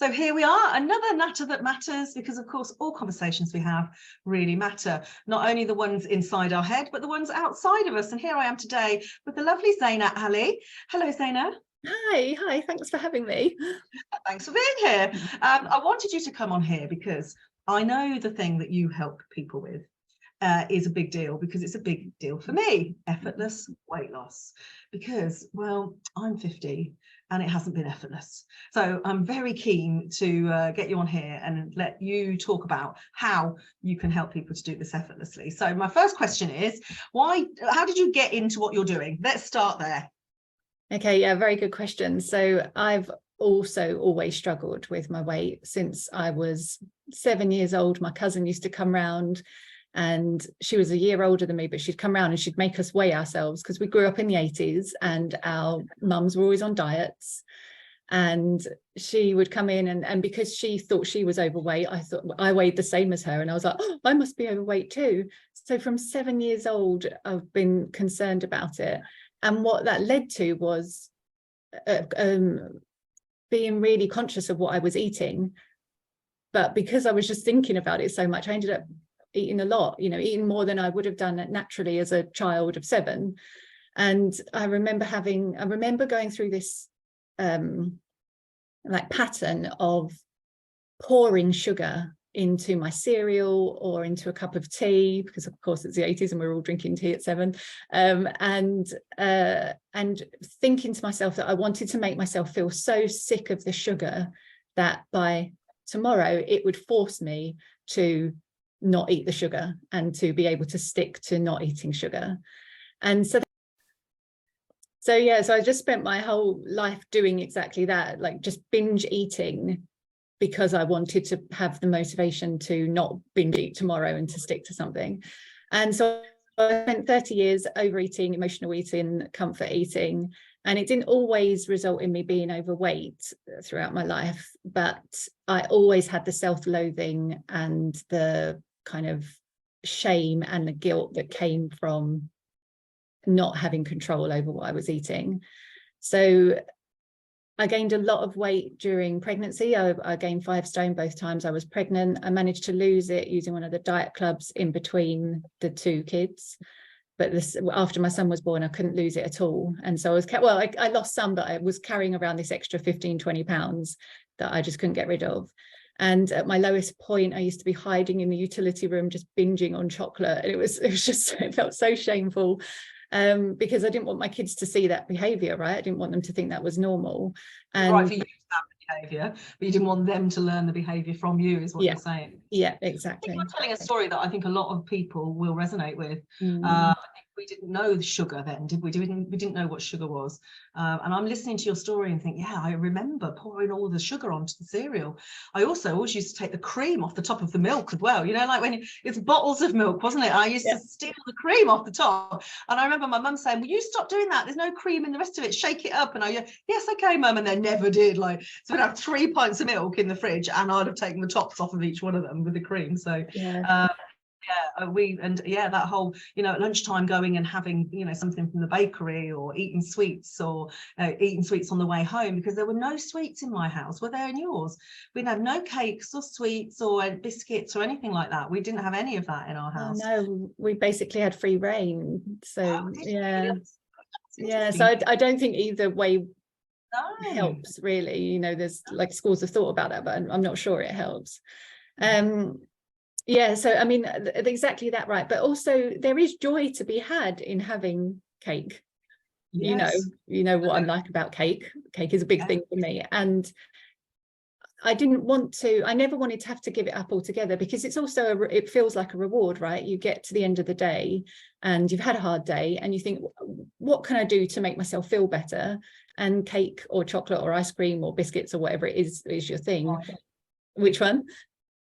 So here we are, another Natter that matters, because of course all conversations we have really matter, not only the ones inside our head, but the ones outside of us. And here I am today with the lovely Zena Ali. Hello, Zena. Hi, thanks for having me. Thanks for being here. I wanted you to come on here because I know the thing that you help people with is a big deal, because it's a big deal for me, effortless weight loss. Because, well, I'm 50 and it hasn't been effortless. So I'm very keen to get you on here and let you talk about how you can help people to do this effortlessly. So my first question is, how did you get into what you're doing? Let's start there. Okay, yeah, very good question. So I've also always struggled with my weight since I was 7 years old. My cousin used to come round, and she was a year older than me, but she'd come around and she'd make us weigh ourselves, because we grew up in the 80s and our mums were always on diets. And she would come in and because she thought she was overweight, I thought I weighed the same as her, and I was like, oh, I must be overweight too. So from 7 years old, I've been concerned about it. And what that led to was being really conscious of what I was eating. But because I was just thinking about it so much, I ended up eating a lot, eating more than I would have done naturally as a child of 7. And I remember going through this like pattern of pouring sugar into my cereal or into a cup of tea, because of course it's the 80s and we were all drinking tea at 7, and thinking to myself that I wanted to make myself feel so sick of the sugar that by tomorrow it would force me to not eat the sugar and to be able to stick to not eating sugar. And so I just spent my whole life doing exactly that, like just binge eating, because I wanted to have the motivation to not binge eat tomorrow and to stick to something. And so I spent 30 years overeating, emotional eating, comfort eating, and it didn't always result in me being overweight throughout my life, but I always had the self-loathing and the kind of shame and the guilt that came from not having control over what I was eating. So I gained a lot of weight during pregnancy. I gained 5 stone both times I was pregnant. I managed to lose it using one of the diet clubs in between the 2 kids. But after my son was born, I couldn't lose it at all. And so I lost some, but I was carrying around this extra 15, 20 pounds that I just couldn't get rid of. And at my lowest point, I used to be hiding in the utility room, just binging on chocolate. And it felt so shameful. Because I didn't want my kids to see that behavior, right? I didn't want them to think that was normal. And right, for you to have the behavior, but you didn't want them to learn the behavior from you, is what you're saying. Yeah, exactly. I think you're telling a story that I think a lot of people will resonate with. I think we didn't know the sugar then, did we? We didn't know what sugar was. And I'm listening to your story and think, yeah, I remember pouring all the sugar onto the cereal. I also always used to take the cream off the top of the milk as well. Like when it's bottles of milk, wasn't it? I used to steal the cream off the top. And I remember my mum saying, will you stop doing that? There's no cream in the rest of it. Shake it up. And yes, okay, mum. And they never did. So we'd have 3 pints of milk in the fridge, and I'd have taken the tops off of each one of them with the cream. So that whole, at lunchtime going and having, something from the bakery, or eating sweets, or eating sweets on the way home, because there were no sweets in my house. Were there in yours? We'd have no cakes or sweets or biscuits or anything like that. We didn't have any of that in our house. Oh, no, we basically had free reign. So yeah. So I don't think either way helps really. There's like schools of thought about that, but I'm not sure it helps. So I mean, exactly that, right? But also there is joy to be had in having cake. Yes. You know what I'm like about cake. Cake is a big thing for me, and I never wanted to have to give it up altogether, because it's also it feels like a reward, right? You get to the end of the day and you've had a hard day and you think, what can I do to make myself feel better? And cake or chocolate or ice cream or biscuits or whatever it is your thing. Wine. Which one?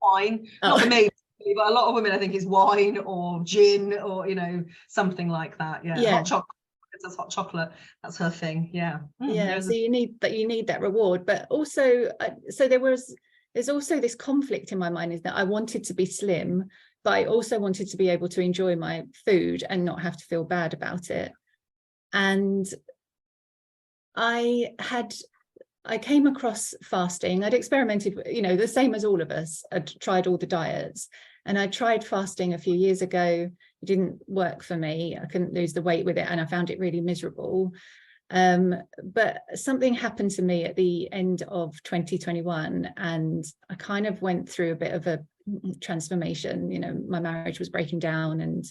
Wine. Not for me, but a lot of women, I think, is wine or gin or something like that. Hot chocolate. It's hot chocolate, that's her thing. So you need that reward. But also there's also this conflict in my mind, is that I wanted to be slim, but I also wanted to be able to enjoy my food and not have to feel bad about it. And I I came across fasting. I'd experimented, you know, the same as all of us. I'd tried all the diets, and I tried fasting a few years ago. It didn't work for me. I couldn't lose the weight with it, and I found it really miserable. But something happened to me at the end of 2021, and I kind of went through a bit of a transformation. You know, my marriage was breaking down, and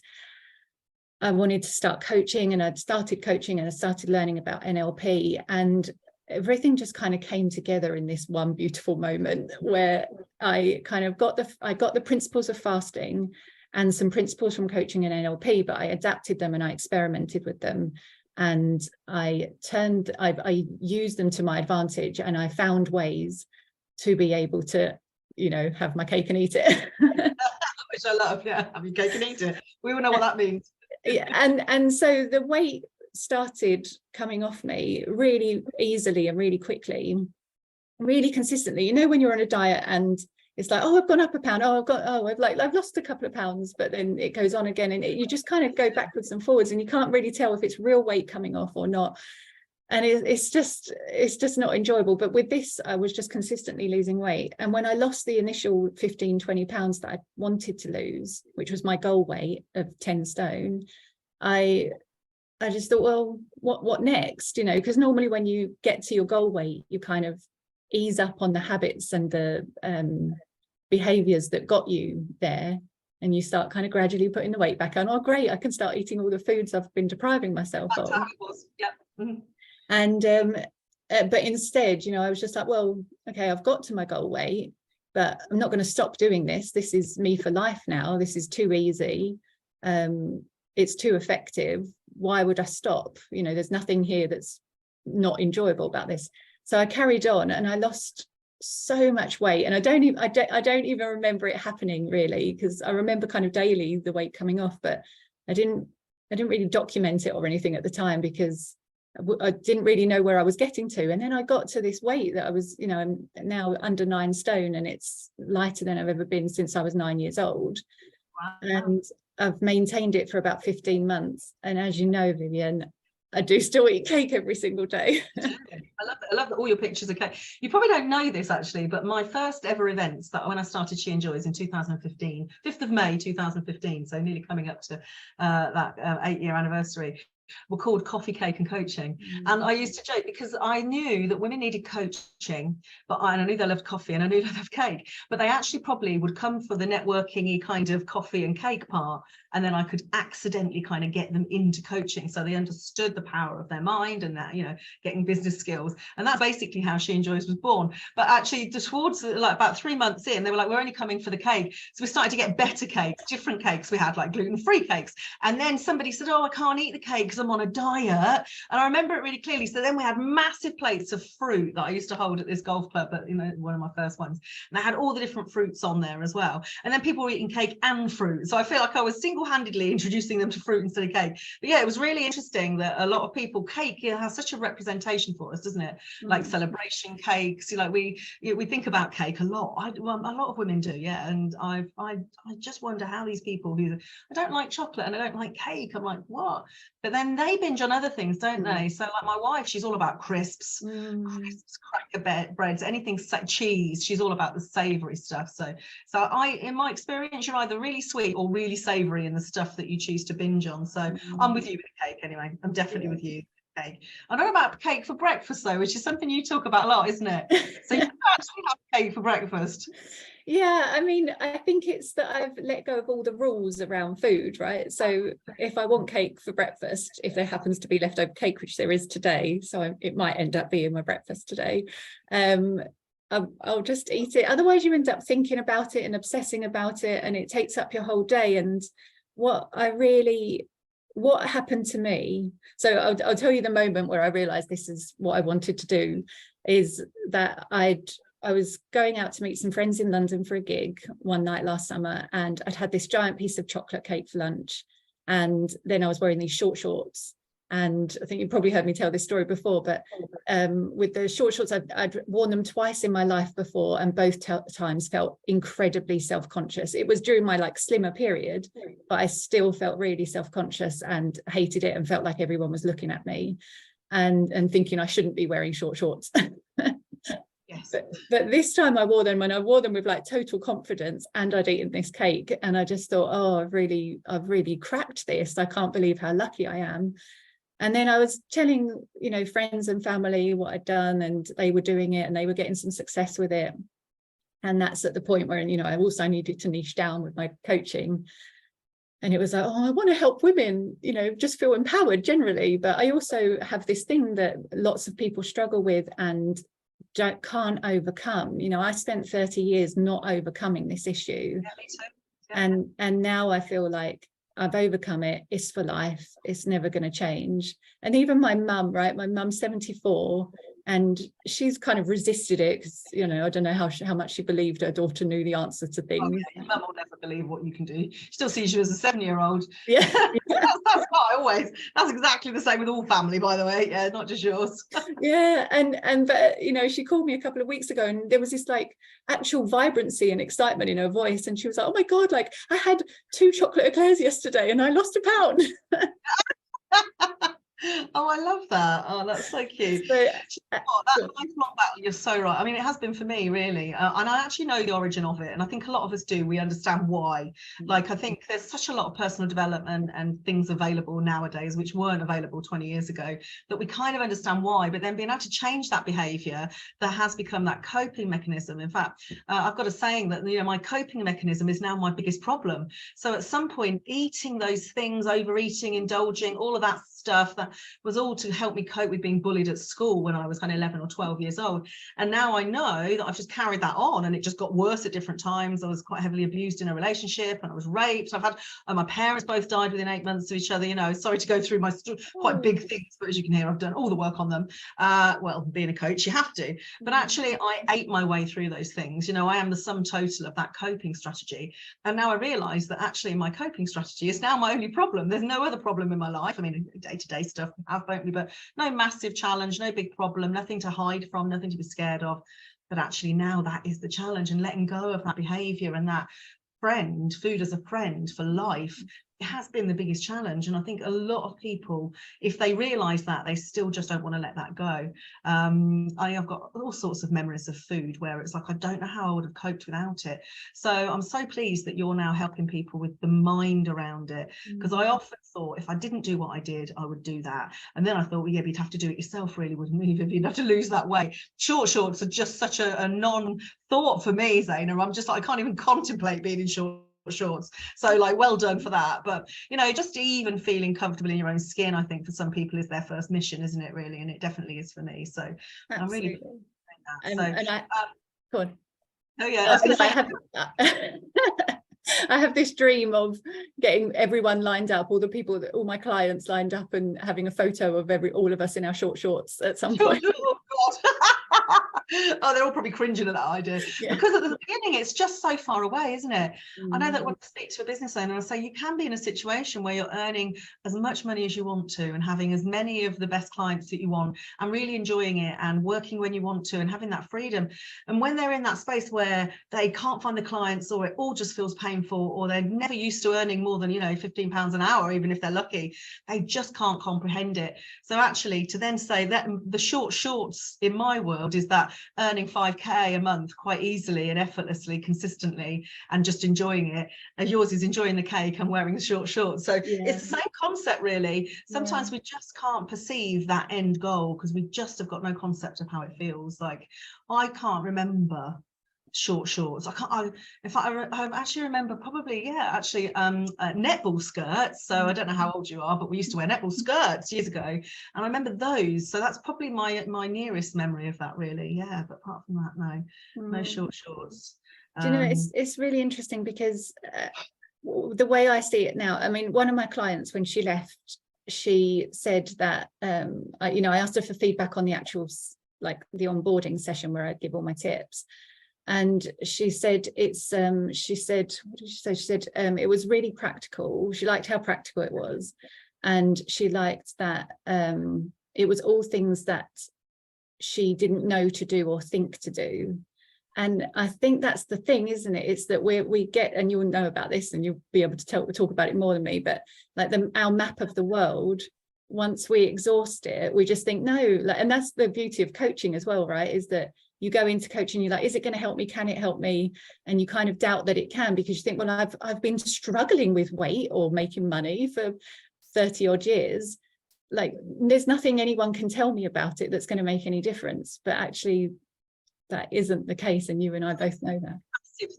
I wanted to start coaching, and I'd started coaching, and I started learning about NLP, and everything just kind of came together in this one beautiful moment where I kind of got the principles of fasting and some principles from coaching and NLP, but I adapted them and I experimented with them, and I used them to my advantage, and I found ways to be able to, you know, have my cake and eat it. Which I love. Yeah, have your cake and eat it. We all know what that means. Yeah, and so the weight started coming off me really easily and really quickly, really consistently. You know, when you're on a diet and it's like, oh, I've gone up a pound, I've lost a couple of pounds, but then it goes on again, and you just kind of go backwards and forwards, and you can't really tell if it's real weight coming off or not, and it's just not enjoyable. But with this, I was just consistently losing weight, and when I lost the initial 15-20 pounds that I wanted to lose, which was my goal weight of 10 stone, I just thought, well, what next? You know, because normally when you get to your goal weight, you kind of ease up on the habits and the behaviors that got you there, and you start kind of gradually putting the weight back on. Oh, great, I can start eating all the foods I've been depriving myself of. That's how it was. Yeah. Mm-hmm. And but instead, you know, I was just like, well, okay, I've got to my goal weight, but I'm not going to stop doing this. This is me for life now. This is too easy. It's too effective. Why would I stop? You know, there's nothing here that's not enjoyable about this. So I carried on, and I lost so much weight, and I don't even remember it happening really, because I remember kind of daily the weight coming off, but I didn't really document it or anything at the time, because I didn't really know where I was getting to. And then I got to this weight that I was, you know, I'm now under 9 stone, and it's lighter than I've ever been since I was 9 years old. Wow. And I've maintained it for about 15 months. And as you know, Vivian, I do still eat cake every single day. I love that all your pictures of cake. You probably don't know this actually, but my first ever events, that when I started She Enjoys in 2015, 5th of May 2015, so nearly coming up to that 8-year anniversary, were called Coffee, Cake and Coaching. And I used to joke, because I knew that women needed coaching, but I knew they loved coffee and I knew they loved cake, but they actually probably would come for the networking-y kind of coffee and cake part, and then I could accidentally kind of get them into coaching, so they understood the power of their mind and that, you know, getting business skills. And that's basically how She Enjoys was born. But actually towards like about 3 months in, they were like, we're only coming for the cake. So we started to get better cakes, different cakes. We had like gluten-free cakes, and then somebody said, oh, I can't eat the cake I'm on a diet. And I remember it really clearly. So then we had massive plates of fruit that I used to hold at this golf club, but you know, one of my first ones, and I had all the different fruits on there as well. And then people were eating cake and fruit, so I feel like I was single-handedly introducing them to fruit instead of cake. But yeah, it was really interesting that a lot of people, cake, you know, has such a representation for us, doesn't it? Like celebration cakes, you know, we think about cake a lot. A lot of women do, yeah. And I just wonder how these people who, I don't like chocolate and I don't like cake, I'm like, what? But then they binge on other things, don't they? So like my wife, she's all about crisps, cracker breads, anything cheese. She's all about the savory stuff. So in my experience, you're either really sweet or really savory in the stuff that you choose to binge on. So I'm with you with cake anyway. I'm definitely with you. Cake. I know about cake for breakfast though, which is something you talk about a lot, isn't it? So you actually have cake for breakfast. Yeah, I mean, I think it's that I've let go of all the rules around food, right? So if I want cake for breakfast, if there happens to be leftover cake, which there is today, so it might end up being my breakfast today, I'll just eat it. Otherwise you end up thinking about it and obsessing about it, and it takes up your whole day. And what happened to me, so I'll tell you the moment where I realized this is what I wanted to do, is that I was going out to meet some friends in London for a gig one night last summer, and I'd had this giant piece of chocolate cake for lunch, and then I was wearing these short shorts. And I think you probably heard me tell this story before, but with the short shorts, I'd worn them twice in my life before, and both times felt incredibly self-conscious. It was during my like slimmer period, but I still felt really self-conscious and hated it and felt like everyone was looking at me and thinking I shouldn't be wearing short shorts. Yes. But this time I wore them, and I wore them with like total confidence, and I'd eaten this cake, and I just thought, oh, I've really cracked this. I can't believe how lucky I am. And then I was telling, you know, friends and family what I'd done, and they were doing it and they were getting some success with it. And that's at the point where, you know, I also needed to niche down with my coaching. And it was like, oh, I want to help women, you know, just feel empowered generally. But I also have this thing that lots of people struggle with and can't overcome. You know, I spent 30 years not overcoming this issue. Yeah, me too. Yeah. And now I feel like I've overcome it. It's for life. It's never going to change. And even my mum, right? My mum's 74, and she's kind of resisted it because, you know, I don't know how much she believed her daughter knew the answer to things. Oh, yeah, your mum will never believe what you can do. She still sees you as a 7-year-old. Yeah. That's what I always. That's exactly the same with all family, by the way. Yeah, not just yours. Yeah, but you know, she called me a couple of weeks ago, and there was this like actual vibrancy and excitement in her voice, and she was like, oh my god, like I had 2 chocolate eclairs yesterday and I lost a pound. Oh, I love that. Oh, that's so cute. So, that lifelong battle, you're so right. I mean, it has been for me, really. And I actually know the origin of it. And I think a lot of us do. We understand why. Like, I think there's such a lot of personal development and things available nowadays, which weren't available 20 years ago, that we kind of understand why. But then being able to change that behavior that has become that coping mechanism. In fact, I've got a saying that, you know, my coping mechanism is now my biggest problem. So at some point, eating those things, overeating, indulging, all of that stuff, that was all to help me cope with being bullied at school when I was kind of 11 or 12 years old. And now I know that I've just carried that on, and it just got worse at different times. I was quite heavily abused in a relationship, and I was raped. I've had my parents both died within 8 months of each other. You know, sorry to go through my quite big things, but as you can hear, I've done all the work on them. Well, being a coach, you have to. But actually, I ate my way through those things. You know, I am the sum total of that coping strategy. And now I realise that actually my coping strategy is now my only problem. There's no other problem in my life. I mean, day-to-day stuff, don't we? But no massive challenge, no big problem, nothing to hide from, nothing to be scared of. But actually now that is the challenge, and letting go of that behavior and that food as a friend for life, it has been the biggest challenge. And I think a lot of people, if they realize that, they still just don't want to let that go. I've got all sorts of memories of food where it's like, I don't know how I would have coped without it. So I'm so pleased that you're now helping people with the mind around it, because I often thought if I didn't do what I did, I would do that. And then I thought, well, yeah, but you'd have to do it yourself, really, wouldn't you? You'd have to lose that weight. Short shorts are just such a non-thought for me, Zena. I'm just like, I can't even contemplate being in shorts. So like, well done for that. But you know, just even feeling comfortable in your own skin, I think for some people is their first mission, isn't it, really? And it definitely is for me. So absolutely. I'm really that. And I go on. Oh yeah, I have this dream of getting everyone lined up, all my clients lined up, and having a photo of all of us in our short shorts at some point. Oh God. Oh, they're all probably cringing at that idea, because at the beginning it's just so far away, isn't it? I know that when I speak to a business owner, I say you can be in a situation where you're earning as much money as you want to, and having as many of the best clients that you want, and really enjoying it, and working when you want to, and having that freedom. And when they're in that space where they can't find the clients, or it all just feels painful, or they're never used to earning more than, you know, £15 an hour, even if they're lucky, they just can't comprehend it. So actually, to then say that the shorts in my world is that earning 5k a month quite easily and effortlessly, consistently, and just enjoying it, and yours is enjoying the cake and wearing the short shorts. So it's the same concept, really. Sometimes we just can't perceive that end goal because we just have got no concept of how it feels. Like, I can't remember short shorts. I actually remember probably netball skirts. So I don't know how old you are, but we used to wear netball skirts years ago, and I remember those. So that's probably my nearest memory of that, really. Yeah, but apart from that, no short shorts. Do you know, it's really interesting because the way I see it now, I mean, one of my clients, when she left, she said that I asked her for feedback on the actual, like, the onboarding session where I give all my tips. And she said what did she say? She said it was really practical. She liked how practical it was. And she liked that it was all things that she didn't know to do or think to do. And I think that's the thing, isn't it? It's that we get, and you'll know about this and you'll be able to talk about it more than me, but like our map of the world, once we exhaust it, we just think, no, and that's the beauty of coaching as well, right? Is that you go into coaching, you're like, is it going to help me? Can it help me? And you kind of doubt that it can, because you think, well, I've been struggling with weight or making money for 30 odd years. Like, there's nothing anyone can tell me about it that's going to make any difference. But actually that isn't the case, and you and I both know that.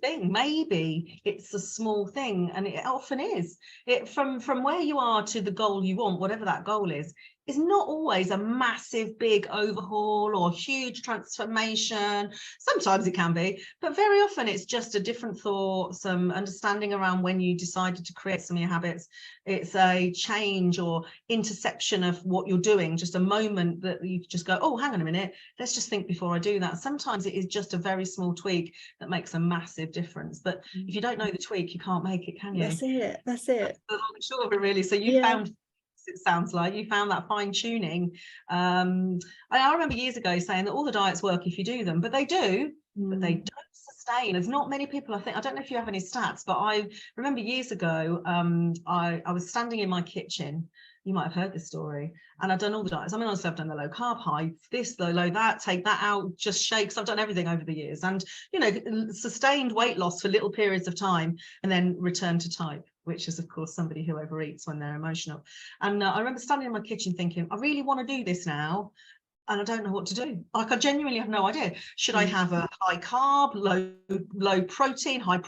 Thing, maybe it's a small thing, and it often is. It from where you are to the goal you want, whatever that goal is not always a massive big overhaul or huge transformation. Sometimes it can be, but very often it's just a different thought, some understanding around when you decided to create some of your habits. It's a change or interception of what you're doing, just a moment that you just go, oh, hang on a minute, let's just think before I do that. Sometimes it is just a very small tweak that makes a massive difference, but if you don't know the tweak, you can't make it, can you? That's it. That's the long and short of it, really. So you found, it sounds like you found that fine-tuning. I remember years ago saying that all the diets work if you do them, but they do, but they don't sustain. There's not many people, I think, I don't know if you have any stats, but I remember years ago, I was standing in my kitchen. You might have heard this story, and I've done all the diets. I mean, honestly, I've done the low carb, high this, low that, take that out, just shakes. I've done everything over the years, and sustained weight loss for little periods of time, and then return to type, which is, of course, somebody who overeats when they're emotional. And I remember standing in my kitchen thinking, I really want to do this now, and I don't know what to do. Like, I genuinely have no idea. Should I have a high carb, low protein, high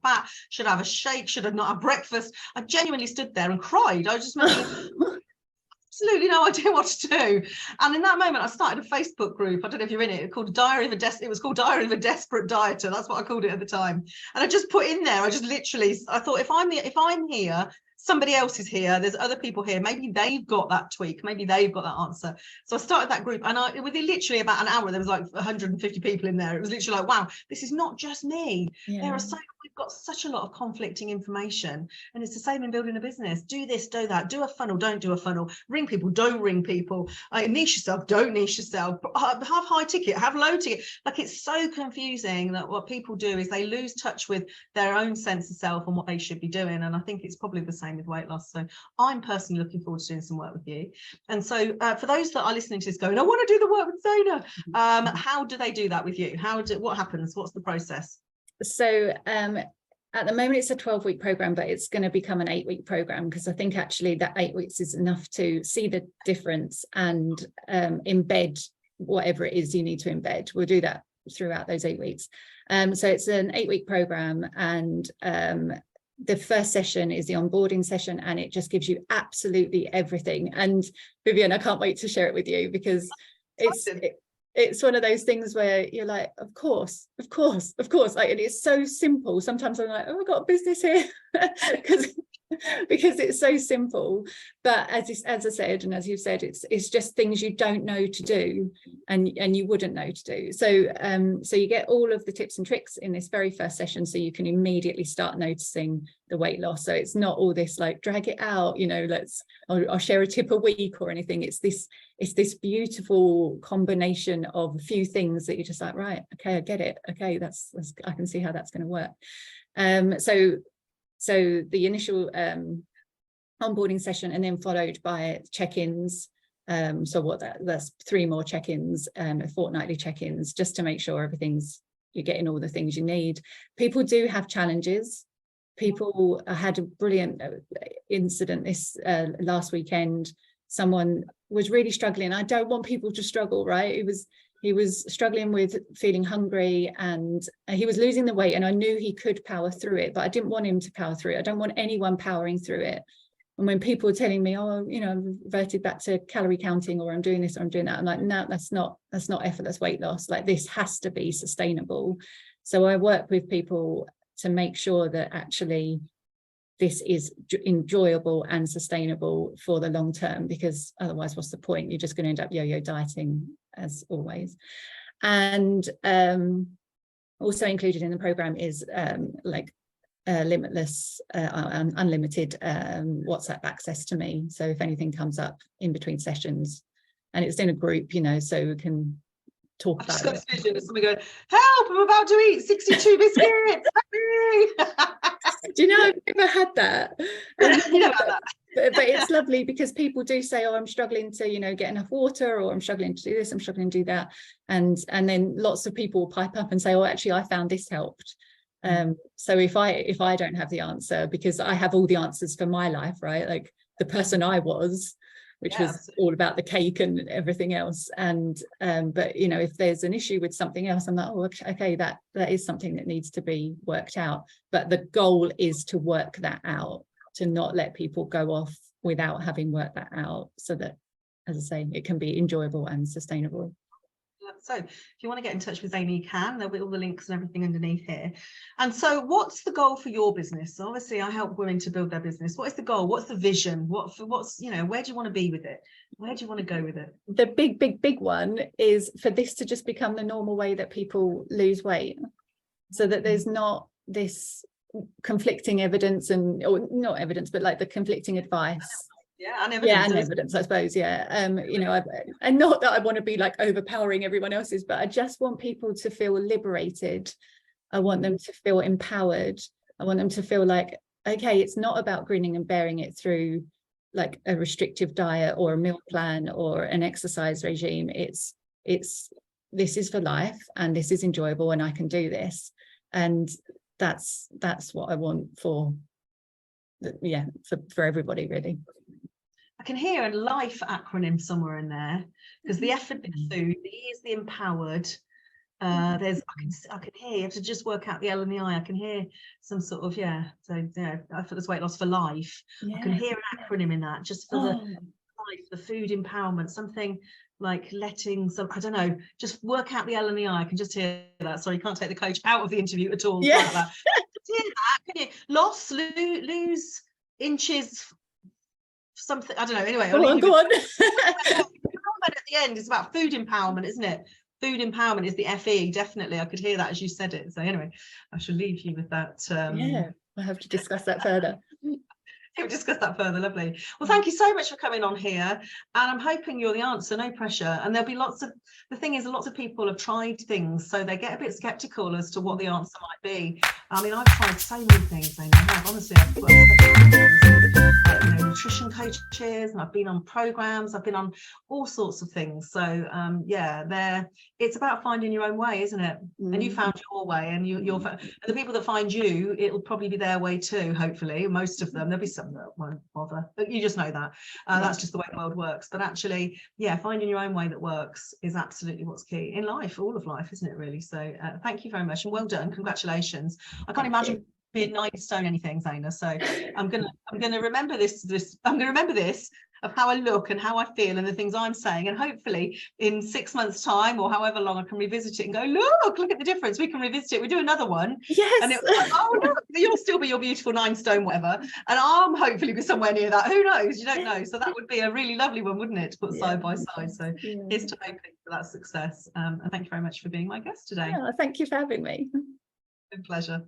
fat? Should I have a shake? Should I not have breakfast? I genuinely stood there and cried. I was just absolutely no idea what to do. And in that moment, I started a Facebook group. I don't know if you're in it. It called Diary of a It was called Diary of a Desperate Dieter. That's what I called it at the time. And I just put in there. I thought, if I'm here, somebody else is here. There's other people here. Maybe they've got that tweak. Maybe they've got that answer. So I started that group, and within literally about an hour, there was like 150 people in there. It was literally like, wow, this is not just me. We've got such a lot of conflicting information, and it's the same in building a business. Do this, do that, do a funnel, don't do a funnel, ring people, don't ring people, niche yourself, don't niche yourself, have high ticket, have low ticket. Like, it's so confusing that what people do is they lose touch with their own sense of self and what they should be doing. And I think it's probably the same with weight loss. So I'm personally looking forward to doing some work with you. And so for those that are listening to this going, I want to do the work with Zena, how do they do that with you? What happens? What's the process? So at the moment, it's a 12-week program, but it's going to become an 8-week program, because I think actually that 8 weeks is enough to see the difference and embed whatever it is you need to embed. We'll do that throughout those 8 weeks. So it's an 8-week program, and the first session is the onboarding session, and it just gives you absolutely everything. And Vivian, I can't wait to share it with you, because it's one of those things where you're like, of course, like, and it's so simple. Sometimes I'm like, oh, I've got a business here because it's so simple. But as I said, and as you've said, it's just things you don't know to do, and you wouldn't know to do. So you get all of the tips and tricks in this very first session, so you can immediately start noticing the weight loss. So it's not all this like drag it out, I'll share a tip a week or anything. It's this beautiful combination of a few things that you're just like, right, okay, I get it. Okay, that's I can see how that's going to work. So the initial onboarding session, and then followed by check-ins. So that's 3 more check-ins, fortnightly check-ins, just to make sure you're getting all the things you need. People do have challenges. People had a brilliant incident this last weekend. Someone was really struggling. I don't want people to struggle, right? He was struggling with feeling hungry, and he was losing the weight, and I knew he could power through it, but I didn't want him to power through it. I don't want anyone powering through it. And when people are telling me, oh, I've reverted back to calorie counting, or I'm doing this or I'm doing that, I'm like, no, that's not effortless weight loss. Like, this has to be sustainable. So I work with people to make sure that actually this is enjoyable and sustainable for the long term, because otherwise, what's the point? You're just going to end up yo-yo dieting, as always. And also included in the program is limitless, unlimited WhatsApp access to me. So if anything comes up in between sessions, and it's in a group, so we can talk about it. I've just got a vision of somebody going, help, I'm about to eat 62 biscuits. Do you know, I've never had that. You never had that. but it's lovely because people do say, oh, I'm struggling to, get enough water, or I'm struggling to do this, I'm struggling to do that. And then lots of people pipe up and say, oh, actually, I found this helped. So if I don't have the answer, because I have all the answers for my life, right? Like the person I was, which was all about the cake and everything else. And but if there's an issue with something else, I'm like, oh, okay, that is something that needs to be worked out. But the goal is to work that out, to not let people go off without having worked that out, so that, as I say, it can be enjoyable and sustainable. So if you want to get in touch with Zena, you can. There'll be all the links and everything underneath here. And so what's the goal for your business? So obviously I help women to build their business. What is the goal? What's the vision? What's where do you want to be with it? Where do you want to go with it? The big one is for this to just become the normal way that people lose weight, so that there's not this conflicting evidence, or not evidence, but like the conflicting advice. And evidence, I suppose. And not that I want to be like overpowering everyone else's, but I just want people to feel liberated. I want them to feel empowered. I want them to feel like, okay, it's not about grinning and bearing it through like a restrictive diet or a meal plan or an exercise regime. It's this is for life, and this is enjoyable, and I can do this. And that's what I want for everybody, really. I can hear a life acronym somewhere in there, because the effort, the food, the E is the empowered. I can hear, you have to just work out the L and the I. I can hear some sort of effortless weight loss for life. I can hear an acronym in that, just for the life, the food empowerment, something like letting some, I don't know, just work out the L and the I. I can just hear that. Sorry, you can't take the coach out of the interview at all. Like that. Hear that? Can you lose inches? Something, I don't know. Anyway, go on. At the end, it's about food empowerment, isn't it? Food empowerment is the FE, definitely. I could hear that as you said it. So anyway, I shall leave you with that. We'll have to discuss that further. We'll discuss that further. Lovely. Well, thank you so much for coming on here, and I'm hoping you're the answer. No pressure. And there'll be lots of people have tried things, so they get a bit skeptical as to what the answer might be. I mean, I've tried so many things. Honestly, I've nutrition coaches, and I've been on programs, I've been on all sorts of things. So it's about finding your own way, isn't it? And you found your way, and and the people that find you, it'll probably be their way too, hopefully. Most of them, there'll be some that won't bother, but you just know that that's just the way the world works. But actually, finding your own way that works is absolutely what's key in life, all of life, isn't it, really? So thank you very much, and well done. Congratulations. I can't imagine being 9 stone anything, Zena, so I'm gonna remember this I'm gonna remember this, of how I look and how I feel and the things I'm saying, and hopefully in 6 months time or however long I can revisit it and go, look at the difference. We can revisit it, we do another one, and it's like, oh look, you'll still be your beautiful 9 stone whatever, and I'm hopefully be somewhere near that. Who knows? You don't know. So that would be a really lovely one, wouldn't it, to put side by side. So here's to hoping for that success, and thank you very much for being my guest today. Thank you for having me. It's a pleasure.